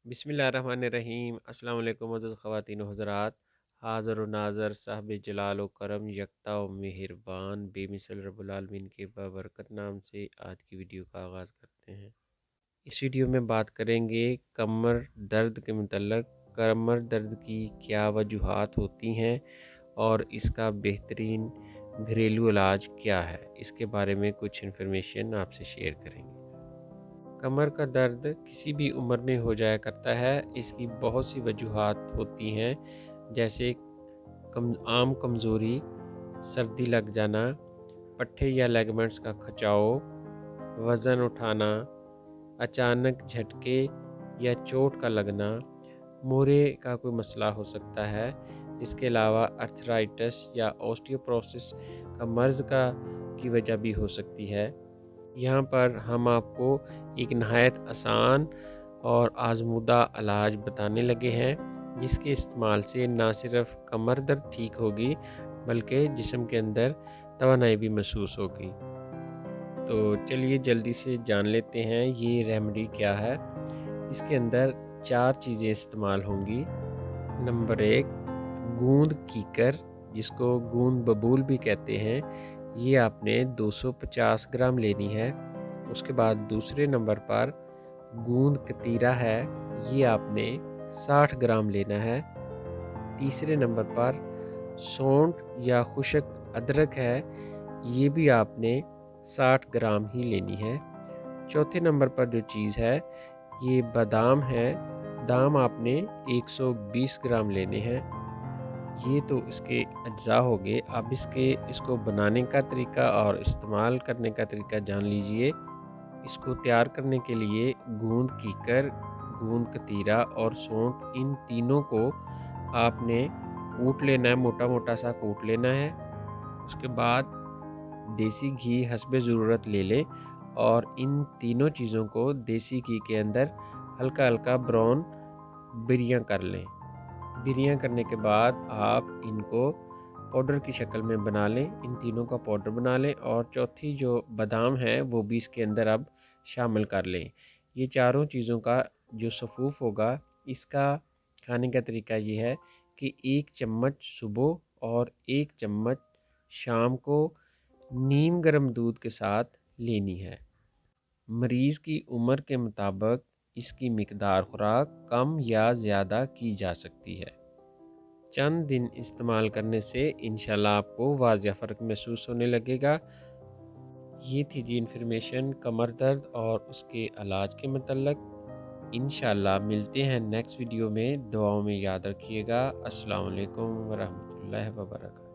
बिस्मिल्लाहिर्रहमानिर्रहीम। अस्सलाम वालेकुम मुअज़्ज़ज़ ख़वातीन व हज़रात। हाज़िर व नाज़र साहिब जलाल व करम यकता व मेहरबान बेमिसल रब्बुल आलमीन के बाबरकत नाम से आज की वीडियो का आगाज़ करते हैं। इस वीडियो में बात करेंगे कमर दर्द के मुतल्लक़। कमर दर्द की क्या वजूहात होती हैं और इसका बेहतरीन घरेलू इलाज क्या है, इसके बारे में कुछ इन्फॉर्मेशन आपसे शेयर करेंगे। कमर का दर्द किसी भी उम्र में हो जाया करता है। इसकी बहुत सी वजूहात होती हैं, जैसे आम कमज़ोरी, सर्दी लग जाना, पट्टे या लिगामेंट्स का खिंचाव, वज़न उठाना, अचानक झटके या चोट का लगना, मोरे का कोई मसला हो सकता है। इसके अलावा अर्थराइटिस या ऑस्टियोपोरोसिस का मर्ज़ की वजह भी हो सकती है। यहाँ पर हम आपको एक नहायत आसान और आज़मूदा इलाज बताने लगे हैं, जिसके इस्तेमाल से ना सिर्फ कमर दर्द ठीक होगी बल्कि जिस्म के अंदर तवानाई भी महसूस होगी। तो चलिए जल्दी से जान लेते हैं ये रेमेडी क्या है। इसके अंदर 4 चीज़ें इस्तेमाल होंगी। नंबर 1, गूंद कीकर, जिसको गूंद बबूल भी कहते हैं। ये आपने 250 ग्राम लेनी है। उसके बाद दूसरे नंबर पर गूंद कतीरा है, ये आपने 60 ग्राम लेना है। तीसरे नंबर पर सौंठ या खुश्क अदरक है, ये भी आपने 60 ग्राम ही लेनी है। चौथे नंबर पर जो चीज़ है ये बादाम है, दाम आपने 120 ग्राम लेने हैं। ये तो इसके अज्जा हो गए। अब इसको बनाने का तरीका और इस्तेमाल करने का तरीका जान लीजिए। इसको तैयार करने के लिए गूंद कीकर, गूंद कतीरा और सौंठ, इन तीनों को आपने कूट लेना है, मोटा मोटा सा कूट लेना है। उसके बाद देसी घी हस्बे ज़रूरत ले लें और इन तीनों चीज़ों को देसी घी के अंदर हल्का हल्का ब्राउन बिरियां कर लें। बिरियां करने के बाद आप इनको पाउडर की शक्ल में बना लें, इन तीनों का पाउडर बना लें और चौथी जो बादाम है वो भी इसके अंदर अब शामिल कर लें। ये चारों चीज़ों का जो सफ़ूफ होगा, इसका खाने का तरीका ये है कि 1 चम्मच सुबह और 1 चम्मच शाम को नीम गर्म दूध के साथ लेनी है। मरीज़ की उम्र के मुताबिक इसकी मिकदार खुराक कम या ज़्यादा की जा सकती है। चंद दिन इस्तेमाल करने से इंशाल्लाह आपको वाज़िया फ़र्क महसूस होने लगेगा। ये थी जी इन्फॉर्मेशन कमर दर्द और उसके इलाज के मतलब। इंशाल्लाह मिलते हैं नेक्स्ट वीडियो में। दुआओं में याद रखिएगा। अस्सलाम वालेकुम वरहमतुल्लाहि वबरकातुहू।